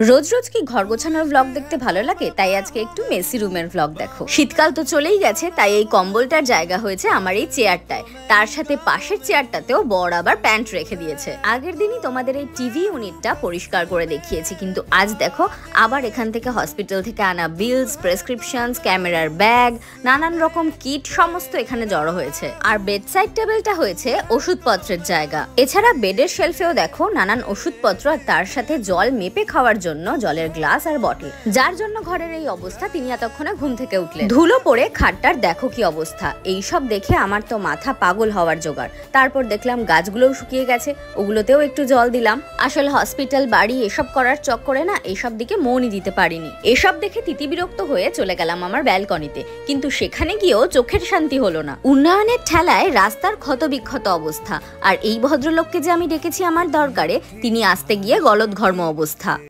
রোজ রোজ কি ঘর গোছানোর ব্লগ দেখতে ভালো লাগে? তাই আজকে একটু মেসি রুমের ব্লগ দেখো। শীতকাল তো চলেই গেছে, তাই এই কম্বলটার জায়গা হয়েছে আমার এই চেয়ারটায়। তার সাথে পাশের চেয়ারটাতেও বর আবার প্যান্ট রেখে দিয়েছে। আগের দিনই তোমাদের এই টিভি ইউনিটটা পরিষ্কার করে দেখিয়েছি, কিন্তু আজ দেখো আবার এখান থেকে হসপিটাল থেকে আনা বিলস, প্রেসক্রিপশনস, ক্যামেরার ব্যাগ, নানান রকম কিট সমস্ত এখানে জড়ো হয়েছে। আর বেডসাইড টেবিলটা হয়েছে ওষুধপত্রের জায়গা। এছাড়া বেডের শেলফেও দেখো নানান ওষুধপত্র, আর তার সাথে জল মেপে খাওয়ার জন্য জলের গ্লাস আর বটল। যার জন্য ঘরের এই অবস্থা, তিনি এতক্ষণে ঘুম থেকে উঠলেন। ধুলো পড়ে খাটটার দেখো কি অবস্থা। এইসব দেখে আমার তো মাথা পাগল হওয়ার জোগাড়। তারপর দেখলাম গাছগুলোও শুকিয়ে গেছে, ওগুলোতেও একটু জল দিলাম। আসলে হসপিটাল, বাড়ি এসব করার চক্করে না এইসব দিকে মনই দিতে পারিনি। এসব দেখে তিতি বিরক্ত হয়ে চলে গেলাম আমার ব্যালকনিতে, কিন্তু সেখানে গিয়েও চোখের শান্তি হলো না। উন্নয়নের ঠেলায় রাস্তার ক্ষতবিক্ষত অবস্থা, আর এই ভদ্রলোককে যে আমি ডেকেছি আমার দরকারে, তিনি আসতে গিয়ে গলদঘর্ম অবস্থা।